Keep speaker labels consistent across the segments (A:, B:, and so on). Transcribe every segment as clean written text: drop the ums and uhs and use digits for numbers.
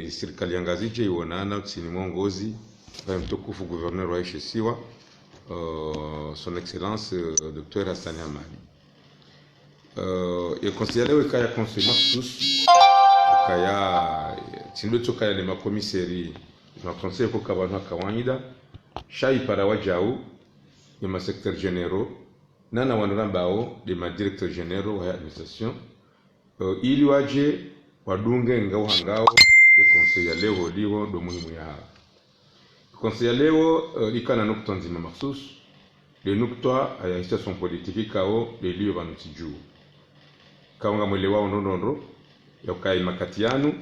A: serikali ya Ngazija iwonana chini mwongozi wa mtukufu gouverneur wa Siwa son excellence Dr. Hassan Hamadi. Considéré kaya conseil Maxus kaya tindoto kaya le makomiseri na conseil ko kabana kawaida shai para wajau ya ma secteur généraux nana wanrambao de ma directeur généraux wa administration ili waje wadunge ngao ya conseil ya leo liwo do muhimu ya conseil ya leo ikana nukta nzima Maxus de nukta ya situation politique kao de liyo banutiju kaunga mwele wao nondondo ya ukai makatianu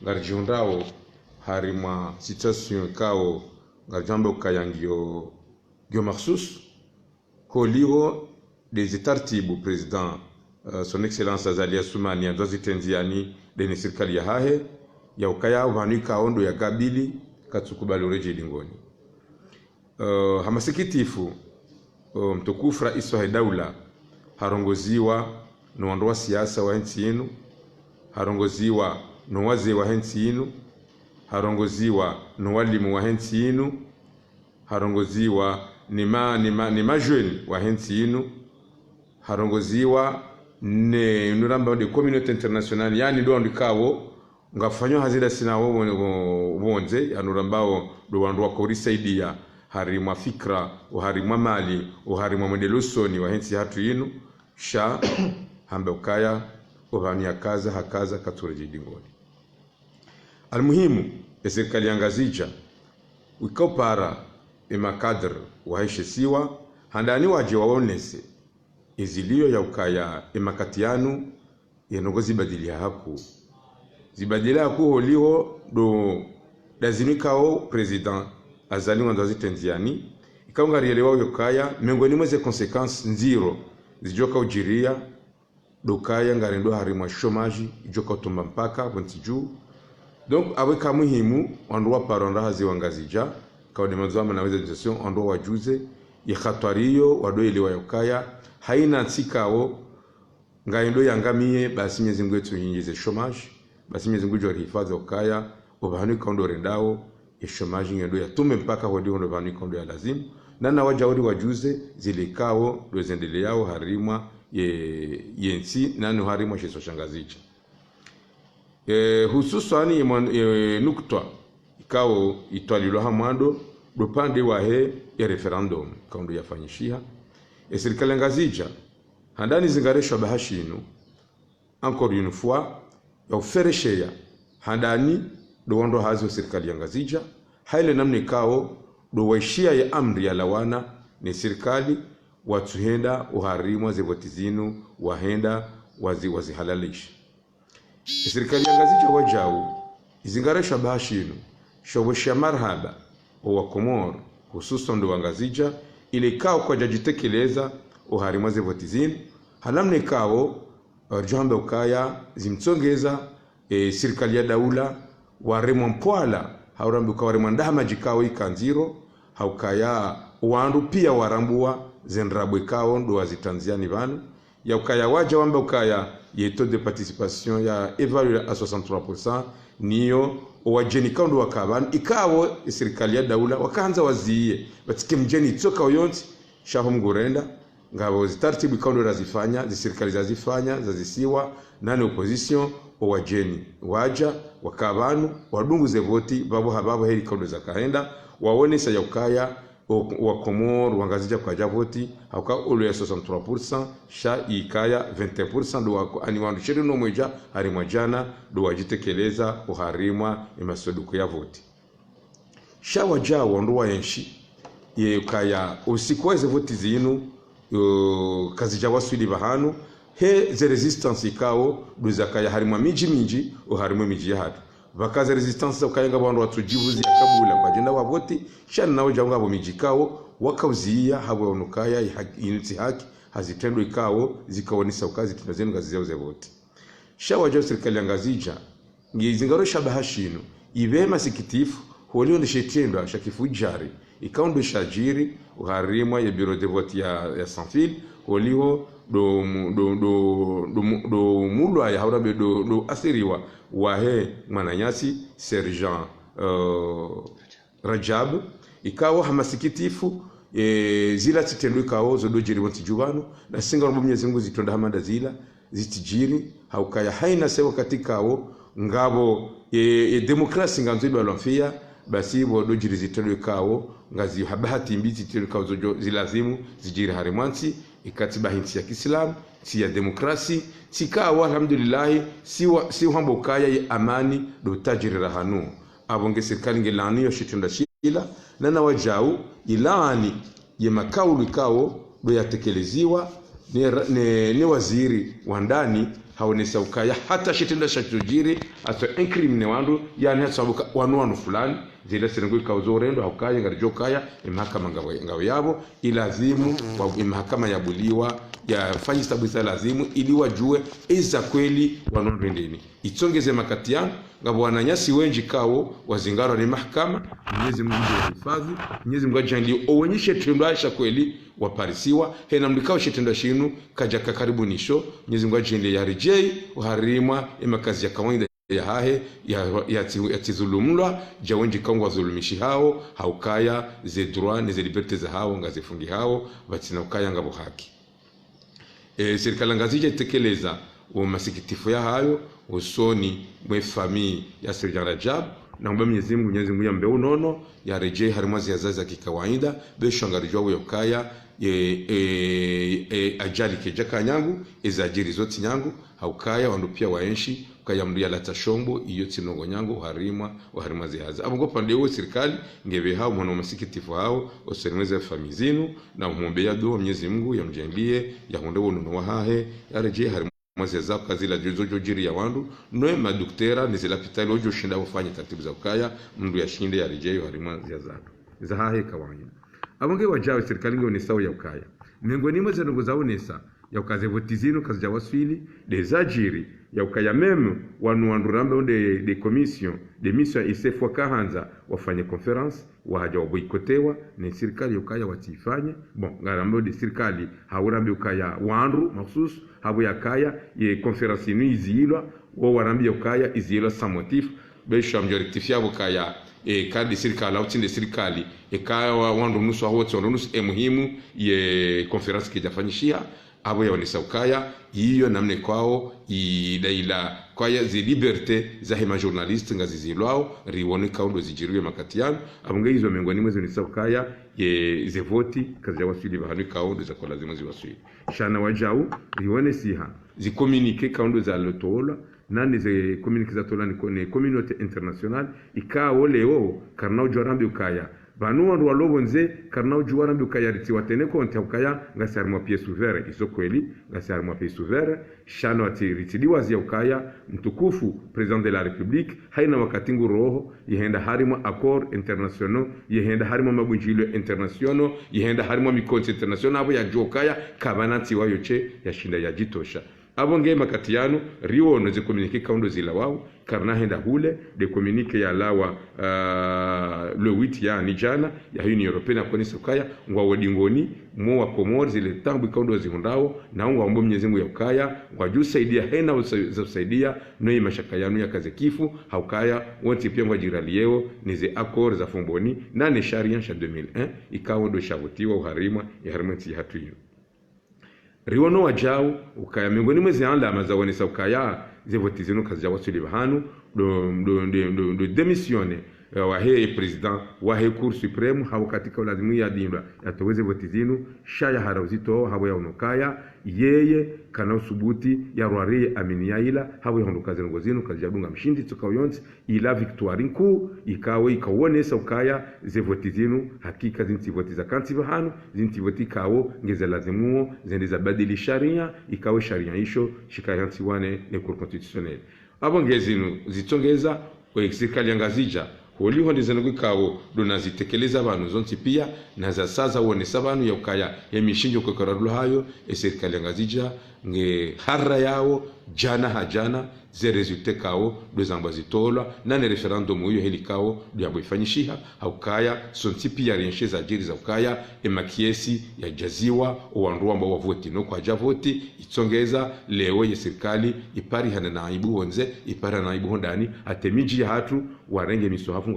A: ngarjiondao harima situation kao ngarjambe ukayangio Maxus ko liwo des etartibu président son excellence Azali Assoumani andozi tenziani de serikali ya hahe ya ukaya vanika ondo ya gabili katsukubali ureje lingoni hamasikitifu mtukufu rais wa daula harongoziwa no wandu wa siasa wa nchi yenu, harongoziwa no wazee wa nchi yenu, harongoziwa no walimu wa nchi yenu, harongoziwa ni majeni wa nchi yenu, harongoziwa ne nuramba de communauté internationale yani ndo ndikawo ngafanywa hazida sina wonze anurambao do wandu wa korisaidia harimwa fikra harimwa mali harimwa modelosoni wa nchi hatu yinu sha hambe ukaya ovania kaza hakaza katureje dingoni. Almuhimu serikali ya Ngazija ukopara emakadr wa Siwa handani waje waonese izilio ya ukaya emakatianu yenogozi badilia haku zibadila haku holiho do dazinikao president Azali Wandazi tenziani ikaunga rielewa yokaya miongoni mweze consequences nziro zijoka ujiria dokaya ngarendo harima chômage ijoka utumba mpaka bontiju donc aweka muhimu wandu wa paronda hazi Ngazija kaudi mazama na weza wandu wajuze yakhatwariyo wadoelewa yokaya haina tsikao ngaindo yangamie basi miezi ngwetu yingize chômage basi miezi ngwetu hifadhi okaya obahani kaundo rendao ya chômage ngendo ya tume mpaka hodi hondo bani kaundo ya lazimu nana wajauri wajuze zilikao dozendele yao harimwa yensi nani harimwa sheso shangazicha hususani nukta ikao itwalilo hamando dopande wahe ya referendum kaundo yafanyishiha serikali Ngazija handani zingareshwa bahashinu encore une fois ya ufereshea handani do wando hazo serikali ya Ngazija haile namni kao do waishia ya amri ya lawana ni serikali watuhenda uharimwa zevotizinu wahenda wazihalalishi serikali ya Ngazija wajau izingareshwa bahashinu shobosha marhaba wa Komoro hususan do Ngazija ile kao kwa jajitekeleza uharimwa zevotizinu halamne kao jambo ukaya zimtsongeza serikali ya daula waremwa mpwala haurambi ukawaremwa ndama jikao ikanziro haukaya wandu pia warambua zenrabwe kao ndo wazitanziani vanu ya ukaya waja wamba ukaya yeto de participation ya evalué à 63% niyo wajeni kao ndo wakabanu ikawo serikali ya daula wakaanza waziye batike mjeni tsoka oyonti shaho mgurenda ngabo zitartibu ikondo razifanya zisirikali zazifanya zazisiwa nani opposition wajeni waja wakabanu wadunguze voti babo hababo heri ikondo zakaenda waonesa ya ukaya wa Komoro Ngazija kwa javoti hauka ulu ya 63% sha ikaya 20% do wako ani wandu shiri no mweja harimwa jana do wajitekeleza uharimwa imasoduku ya voti sha waja wandu wa yenshi ye ukaya usikweze voti zinu kazija wasuli bahanu he ze resistance ikao duzakaya harimwa miji uharimwa miji ya hatu bakaza resistance ukayanga bandu watujibuzi yakabula kwa jenda wa voti shana nao jaunga bo miji kao wakauzia habo onukaya initi haki hazitendo ikao zikaonisa ukazi tunazenu gazi zao voti shawa jao serikali ya Ngazija ngizingaro shabahashinu ibema sikitifu holio ndishetendo shakifu ikaundo shajiri uharimwa ya bureau de vote ya sans fil holio do mulwa ya haurabe do asiriwa wahe mwananyasi sergent Rajab ikawa hamasikitifu zila titendo ikawa zodojiri wanti jubanu na singa wa Mwenyezi Mungu zitonda hamanda zila zitijiri haukaya haina sewa katika o ngabo demokrasi nganzo ibalofia basi bodojiri zitendo ikawa ngazi habahati mbiti titendo ikawa zojo zilazimu zijiri harimwansi ikatiba hinsi ya Kiislamu si ya demokrasi sikawa alhamdulillah si hambo kaya ya amani do tajiri rahanu abonge serikali ngelani yo shitunda shila na wajau ilani ye makaulu kao do yatekeleziwa ne waziri wa ndani haonesa ukaya hata shitunda shatujiri aso incrimine wandu yani hasabuka wanu fulani zile serengo kauzorendo haukaya ngarijokaya imahakama ngao yabo ilazimu wa imahakama yabuliwa yafanyi sabisa lazimu ili wajue iza kweli wanondendeni itongeze makatiano ngabo wananyasi wenji kao wazingaro ni mahakama Mwenyezi Mungu hifadhi Mwenyezi Mungu ajali onyeshe tendasha kweli waparisiwa hena mlikao shetenda shinu kajaka karibu nisho Mwenyezi Mungu ajali ya rejei uharimwa imakazi ya kawaida ya hahe ya tizulumlwa jawenji kangwa zulumishi hao haukaya ze droit ne ze liberté za hao ngazifungi hao batina ukaya ngabo haki serikali ngazije itekeleza masikitifu ya hayo usoni mwe famii ya Sergeant Rajab na Mwenyezi Mungu yambe unono ya rejei harimwazi ya zaza kikawaida besho ngarijwa uyokaya ajali kejaka nyangu ezajiri zoti nyangu haukaya wandu pia waenshi kaya mdu ya lata shombo iyo tinongo nyangu uharimwa zihaza abongo pande uwe serikali ngebe hao mwana masikitifu hao userimweze famizinu na umombe ya duwa Mwenyezi Mungu ya mjengie ya hunde unono wahahe ya rejei harimwa mwezi za kazi la jojo jiri ya wandu noe maduktera nizila pitali ojo shinda ufanye taratibu za ukaya mdu ya shinde ya rejei harimwa zihazato zahahe kawaida abonge wajawe serikali ngo ni sawa ya ukaya miongoni mwa zanongo zao nesa ya ukaze votizino kazi ja wasfili des ajiri ya ukaya meme wanu rambe de commission de mission isefwa kahanza wafanye conference wahaja waboikotewa ni serikali ya ukaya watifanye bon ngarambe de serikali haurambe ukaya wandu mahsus habu ya kaya ye conference ni izilwa wo warambe ya ukaya izilwa sans motif besha mjorectifia ukaya kadi serikali au tinde serikali ikawa wandu nusu wote nusu muhimu ye conference kijafanyishia abo ya wanisaukaya hiyo namne kwao idaila kwaya zi liberté za hema journalist ngazizilwao riwoni kaundo zijiriwe makatiano abunge hizo miongoni mwezo nisaukaya ye zevoti kazi ya wasili bahanu kaundo za kwa lazima ziwasili shana wajau riwone siha zi communique kaundo za lotola nani ze communique za tola ni communauté internationale ikao leo karnao jorambi ukaya banu wandu walobonze karnao juwarambi ukaya riti watene konti ukaya ngasari mwa pièce ouverte iso kweli ngasari mwa pièce ouverte shano ati ritidiwazi ya ukaya mtukufu president de la république haina wakatingu roho yihenda harimo accord international yihenda harimo mabunjilo international yihenda harimo mikonti international abo ya jokaya kabanati wayoche yashinda yajitosha abonge makatiano riwo no communiquer kaundo zila wao karna henda hule de communiquer ya lawa le 8 ya nijana ya Union Européenne kwa nisokaya ngwa wadingoni mo wa Comores ile tambu kaundo zihundao na ngwa ombo Mwenyezi Mungu ya ukaya ngwa juu saidia hena za kusaidia no mashaka yanu ya kaze kifu haukaya wote pia ngwa jirali yeo ni ze accord za fomboni na ni sharia sha 2001 ikawa do shavotiwa uharimwa ya harimati hatuyo riwono wajau ukaya miongoni mwezi anda amazawani sa ukaya zevotizino kazi ya wasuli bahanu do demisione wahe president wahe cour supreme hawo katika lazimu ya dimba yatoweze votizino shaya harawzito hawo ya unokaya yeye kana usubuti ya rwari aminia ila hawo hondokaze ngozino kazi ya dunga mshindi tukayonzi ila victoire nku ikawe ikawonesa ukaya zevotizino hakika zintivotiza kanti bahanu zintivotikao ngeze lazimu zende za badili sharia ikawe sharia isho shikayanti wane ne cour constitutionnelle abongezino zitongeza kwa serikali ngazija holiho ndizanugwi kawo donazitekeleza abantu zonti pia na za saza wone sabanu ya ukaya emishinjo kwa kararulo hayo serikali ngazija nge harra yao jana hajana ze resulte kao dozamba zitola na ne referendum uyo helikao diabo ifanyishiha haukaya sontipi ya rienshe za jiri za ukaya emakiesi ya jaziwa uwandu ambao wavoti no kwa javoti itsongeza leo ya serikali ipari hana naibu wonze ipari naibu hondani atemiji ya hatu warenge misohafu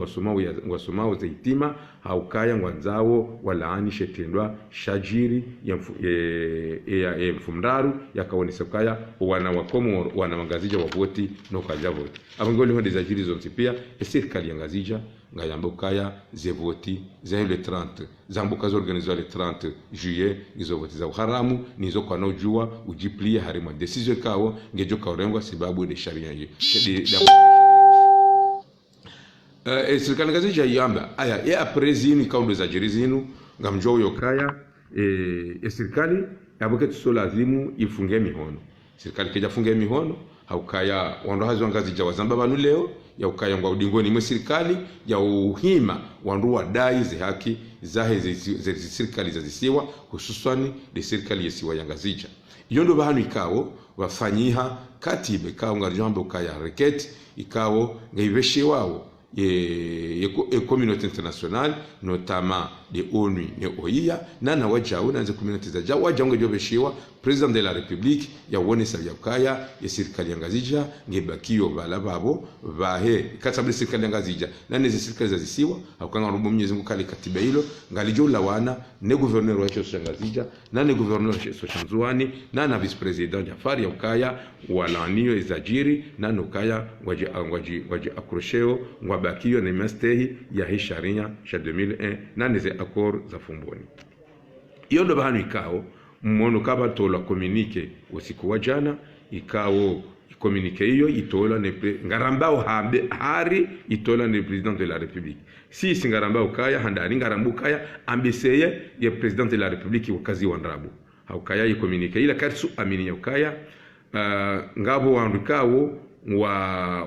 A: ngwasomao za itima haukaya ngwanzao walaani shetendwa shajiri ya mfumdaru yakaonesa kaya wana wakomo wana mangazija wavoti no kwa javoti abangoli honde za jiri zonti pia serikali ya ngazija ngayamba ukaya zevoti za le 30 zambuka zorganizwa le 30 juillet izo voti za haramu nizo kwa nojua ujiplie harima decision kao ngejo kaorengwa sababu de sharia yi serikali ngazija yamba aya ya prezini kaundo za jirizinu ngamjo yokaya serikali yaboke tuso lazimu ifunge mihono serikali keja funge mihono haukaya wando hazo ngazija wazamba banu leo ya ukaya ngwa udingoni mwe serikali ya uhima wandu wadai ze haki zahe ze serikali za zisiwa hususani de serikali yesiwa yangazija yondo bahanu ikao wafanyiha katibe kao ngarjambo ukaya reketi ikao ngaibeshe wao ye communauté internationale notamment de ONU ne OIA nana wajao na communauté za jawa wajango jobeshiwa president de la république ya wone sa yakaya ya serikali ya ngazija ngebakio bala babo bahe katabli serikali ya ngazija nane serikali za zisiwa akanga rumbo Mwenyezi Mungu kali katiba hilo ngalijo lawana ne gouverneur wa cha ngazija nane gouverneur wa Shanzuani nana vice president Jafari ya ukaya walanio izajiri nano kaya waji akrosheo ngwabakio na mastehi ya hii sharia sha 2001 nane ze accord za fumboni iyo ndo bahanu ikao mmono kaba tola communique usiku wa jana ikao communique hiyo itola ne ngarambao hari itola ne president de la république si singarambao kaya handari ngarambu kaya ambiseye ya president de la république wakazi wa ndabu haukaya yi communique ila karsu amini ya ukaya ngabo wandikao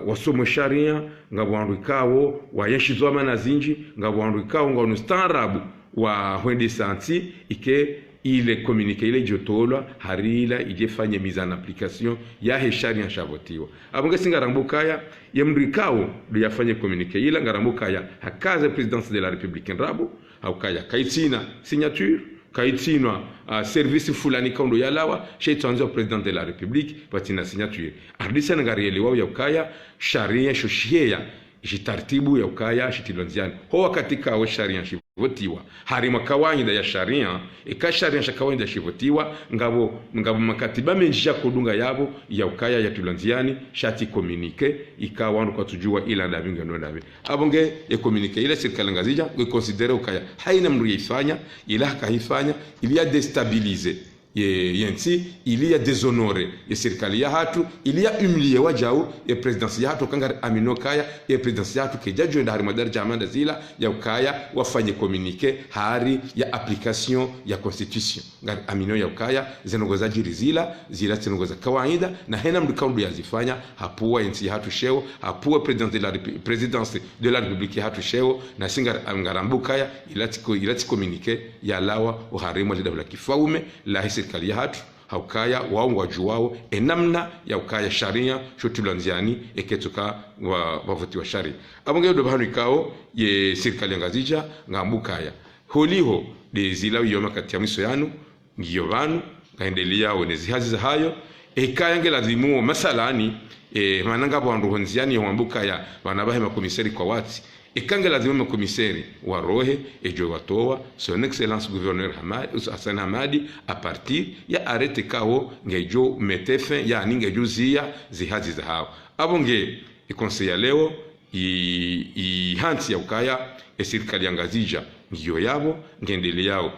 A: wasomo sharia ngabo wandikao wayeshizwa manazinji ngabo wandikao ngonu starabu wa hwendi santi ike ile communique ile jotola harila ijefanye mise en application ya hesharia shavotiwa abonge singarambukaya yemrikao yafanye communique ile ngarambukaya hakaze présidence de la république nrabu haukaya kaitina signature kaitina service fulani kaundo yalawa shaitanzo president de la république patina signature ardisa ngarielewa ya ukaya sharia shoshia jitartibu ya ukaya shitilonziani ho katika wa sharia votiwa harima kawaida ya sharia ikasharia shakawaida ya shivotiwa ngabo makatiba menjia kudunga yabo ya ukaya ya tulanziani shati communique ikawa kwa tujua ila ndavinga ndo ndavi abonge ya communique ile serikali ngazija kuconsidere ukaya haina mru yifanya ila kaifanya ili ya destabiliser yensi ili ya déshonorer ya serikali ya hatu ili ya humilier wajao ya presidence ya hatu kanga amino kaya ya presidence ya hatu kejajo nda harima dar jamanda zila ya ukaya wafanye communique hari ya application ya constitution ngar amino ya ukaya zenogoza jirizila zila zenogoza kawaida na hena mdukandu ya zifanya hapuwa yensi ya hatu sheo hapuwa présidence de la république ya hatu sheo na singar ngarambuka ilati communique ya lawa uharima jida la kifaume la serikali ya hatu haukaya wao wajuwao enamna ya ukaya sharia shotulanziani eketuka wavoti wa sharia abonge ndo bahanu ikao ye serikali ya ngazija ngambukaya holiho de zilawi yoma kati ya miso yanu ngiyo banu ngaendelea onezi hazi za hayo ekaya ngelazimu masalani mananga bwandu honziani wambukaya banabahe makomisari kwa wati ikange lazima komiseri wa rohe ejo watoa son excellence gouverneur Hassan Hamadi a partir ya arete kao ngejo metefe ya ningejo zia zihazi za hao abonge ikonseya leo hanti ya ukaya serikali ya ngazija ngiyo yabo ngendele yao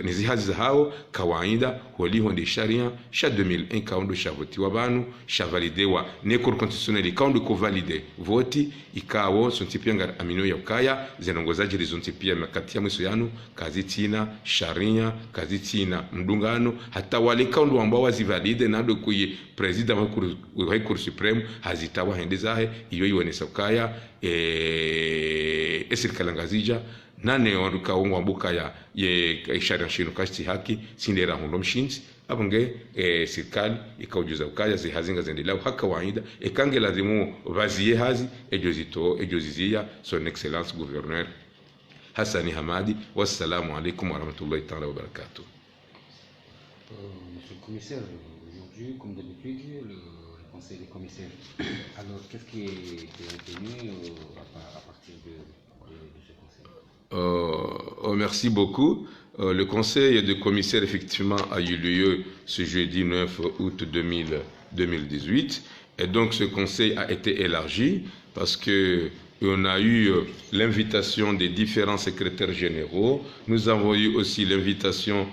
A: nizihazi za hao kawaida holiho ndi sharia sha 2001 kaundo shavoti wabanu shavalidewa nekor constitutionnel kaundo ko valide voti ikawo sontipia ngar amino ya ukaya zenongozaji rizontipia makati ya mwiso yanu kazitina sharia kazitina mdungano hata wale kaundo ambao wazivalide nado kuye president wa cour supreme hazitawa hendezahe iyo iwonesa ukaya serikali ngazija nane kaungwa buka ya sharia shinu kashti haki sindera hundo mshinzi abange serikali ikaujuza ukaya zihazinga zendelea haka waida ekange lazimu vazie hazi ejozizia son excellence gouverneur Hassani Hamadi. Wassalamu alaikum wa rahmatullahi ta'ala wa barakatuh.
B: Monsieur le commissaire, aujourd'hui, comme d'habitude, le conseil des commissaires. Alors, qu'est-ce qui est retenu à partir de ce conseil?
A: Merci beaucoup. Le conseil des commissaires, effectivement, a eu lieu ce jeudi 9 août 2018. Et donc, ce conseil a été élargi parce que on a eu l'invitation des différents secrétaires généraux. Nous avons eu aussi l'invitation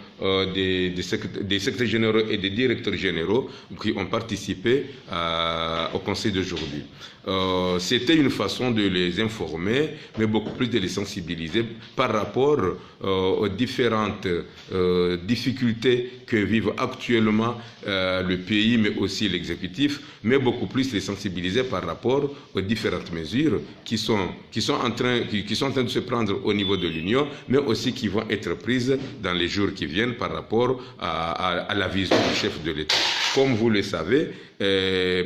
A: des secrétaires généraux et des directeurs généraux qui ont participé au conseil d'aujourd'hui. C'était une façon de les informer, mais beaucoup plus de les sensibiliser par rapport aux différentes difficultés que vivent actuellement le pays, mais aussi l'exécutif, mais beaucoup plus les sensibiliser par rapport aux différentes mesures qui sont en train de se prendre au niveau de l'Union, mais aussi qui vont être prises dans les jours qui viennent par rapport à la vision du chef de l'État. Comme vous le savez,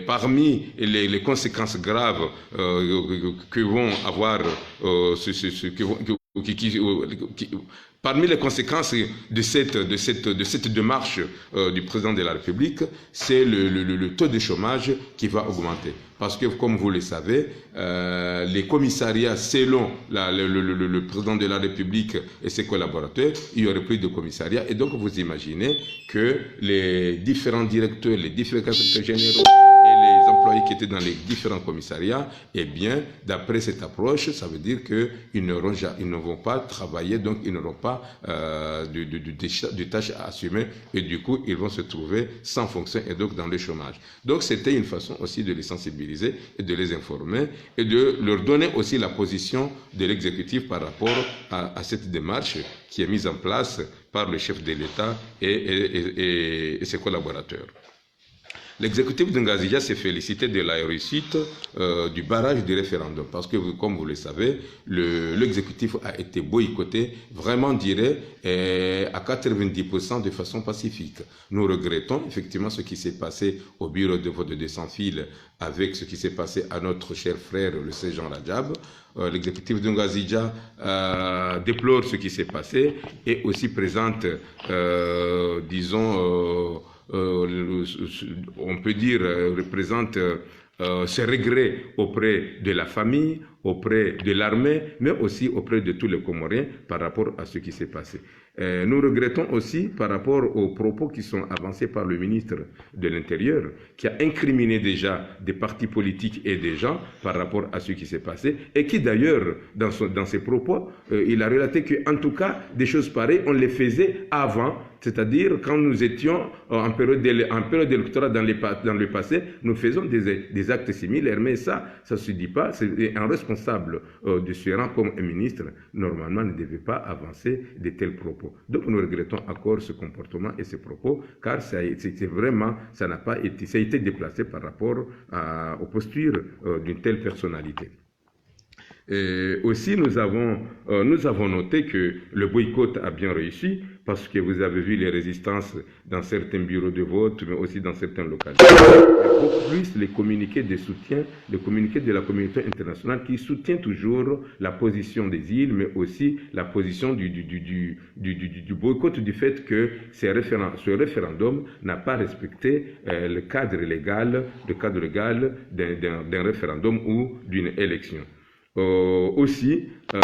A: parmi les conséquences graves que vont avoir parmi les conséquences de cette démarche du président de la République, c'est le taux de chômage qui va augmenter. Parce que, comme vous le savez, les commissariats, selon le président de la République et ses collaborateurs, il y aurait plus de commissariats. Et donc, vous imaginez que les différents directeurs, les différents secrétaires généraux et les employés qui étaient dans les différents commissariats, eh bien, d'après cette approche, ça veut dire qu'ils ne vont pas travailler, donc ils n'auront pas de tâches à assumer, et du coup, ils vont se trouver sans fonction et donc dans le chômage. Donc, c'était une façon aussi de les sensibiliser et de les informer et de leur donner aussi la position de l'exécutif par rapport à cette démarche qui est mise en place par le chef de l'État et ses collaborateurs. L'exécutif de Ngazija s'est félicité de la réussite du barrage du référendum parce que, comme vous le savez, l'exécutif a été boycotté, vraiment, dirais, à 90% de façon pacifique. Nous regrettons effectivement ce qui s'est passé au bureau de vote de sans-fil avec ce qui s'est passé à notre cher frère, le Jean Rajab. L'exécutif de Ngazija déplore ce qui s'est passé et aussi présente, disons, on peut dire, représente ses regrets auprès de la famille, auprès de l'armée, mais aussi auprès de tous les Comoriens par rapport à ce qui s'est passé. Nous regrettons aussi par rapport aux propos qui sont avancés par le ministre de l'Intérieur, qui a incriminé déjà des partis politiques et des gens par rapport à ce qui s'est passé, et qui d'ailleurs, dans ses propos, il a relaté qu'en tout cas, des choses pareilles, on les faisait avant, c'est-à-dire quand nous étions en période électorale dans le passé, nous faisons des actes similaires, mais ça ne se dit pas. C'est un responsable de ce rang comme un ministre, normalement, ne devait pas avancer de tels propos. Donc nous regrettons encore ce comportement et ces propos, car ça a été déplacé par rapport aux postures d'une telle personnalité. Aussi, nous avons noté que le boycott a bien réussi parce que vous avez vu les résistances dans certains bureaux de vote, mais aussi dans certaines localités. Beaucoup plus les communiqués de soutien, les communiqués de la communauté internationale qui soutient toujours la position des îles, mais aussi la position du boycott du fait que ce référendum n'a pas respecté le cadre légal d'un référendum ou d'une élection. Aussi, nous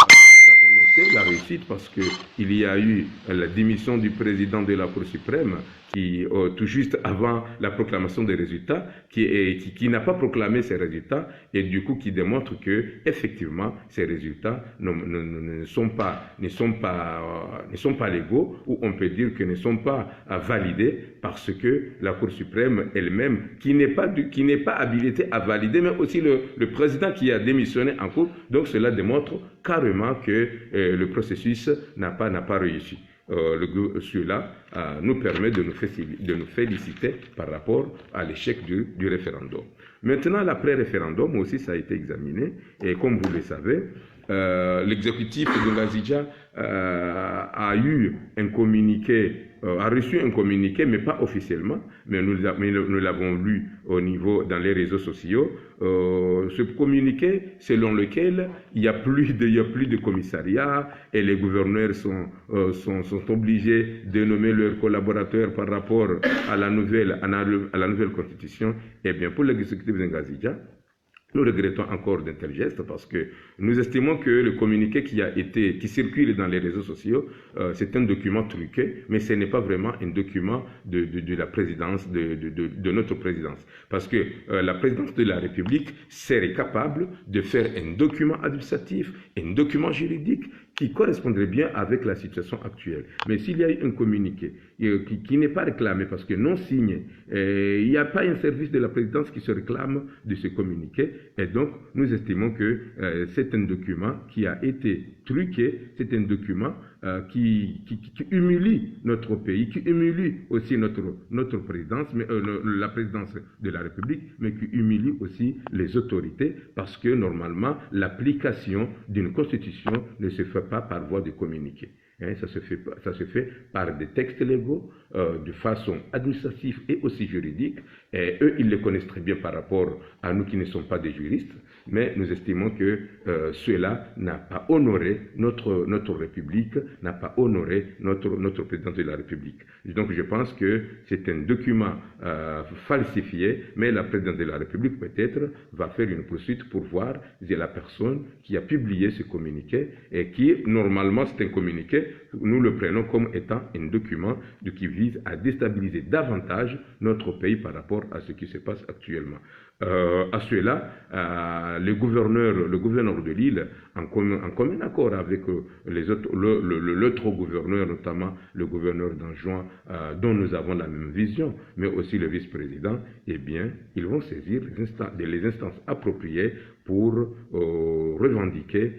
A: avons noté la réussite parce qu'il y a eu la démission du président de la Cour suprême qui, tout juste avant la proclamation des résultats, qui n'a pas proclamé ces résultats et du coup qui démontre que effectivement ces résultats ne sont pas légaux, ou on peut dire que ne sont pas validés parce que la Cour suprême elle-même, qui n'est pas habilitée à valider, mais aussi le président qui a démissionné en cours, donc cela démontre carrément que le processus n'a pas réussi. Cela nous permet de nous féliciter par rapport à l'échec du référendum. Maintenant, l'après-référendum aussi, ça a été examiné. Et comme vous le savez, l'exécutif de Ngazija a eu un communiqué, a reçu un communiqué, mais pas officiellement, mais nous l'avons lu au niveau dans les réseaux sociaux. Ce communiqué selon lequel il y a plus de commissariats et les gouverneurs sont obligés de nommer leurs collaborateurs par rapport à la nouvelle constitution. Eh bien, pour l'exécutif de Ngazija, nous regrettons encore d'un tel geste parce que nous estimons que le communiqué qui circule dans les réseaux sociaux, c'est un document truqué, mais ce n'est pas vraiment un document de la présidence, de notre présidence. Parce que la présidence de la République serait capable de faire un document administratif, un document juridique qui correspondrait bien avec la situation actuelle. Mais s'il y a eu un communiqué qui n'est pas réclamé parce que non signé, il n'y a pas un service de la présidence qui se réclame de ce communiqué, et donc nous estimons que c'est un document qui a été truqué, c'est un document qui humilie notre pays, qui humilie aussi notre présidence, mais, la présidence de la République, mais qui humilie aussi les autorités, parce que normalement l'application d'une constitution ne se fait pas par voie de communiqué. Ça se fait par des textes légaux, de façon administrative et aussi juridique. Et eux, ils le connaissent très bien par rapport à nous qui ne sommes pas des juristes. Mais nous estimons que cela n'a pas honoré notre République, n'a pas honoré notre président de la République. Donc je pense que c'est un document falsifié, mais la présidente de la République peut-être va faire une poursuite pour voir si la personne qui a publié ce communiqué, et qui normalement c'est un communiqué, nous le prenons comme étant un document qui vise à déstabiliser davantage notre pays par rapport à ce qui se passe actuellement. À cela, le gouverneur de l'île, en commun accord avec l'autre gouverneur, notamment le gouverneur d'Anjouan, dont nous avons la même vision, mais aussi le vice-président, eh bien, ils vont saisir les instances appropriées pour revendiquer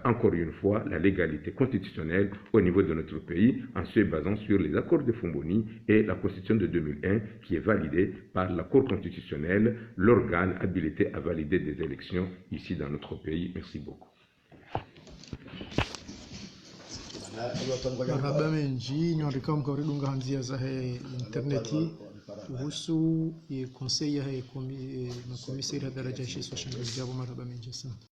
A: encore une fois la légalité constitutionnelle au niveau de notre pays, en se basant sur les accords de Fomboni et la Constitution de 2001 qui est validée par la Cour constitutionnelle, l'organe habilité à valider des élections ici dans notre pays. Merci beaucoup.
C: Marhaba menji niwarika mkauridunga hanzia za interneti kuhusu conseil ya makomisari daraja ya 60 jabo. Marhaba menji sana.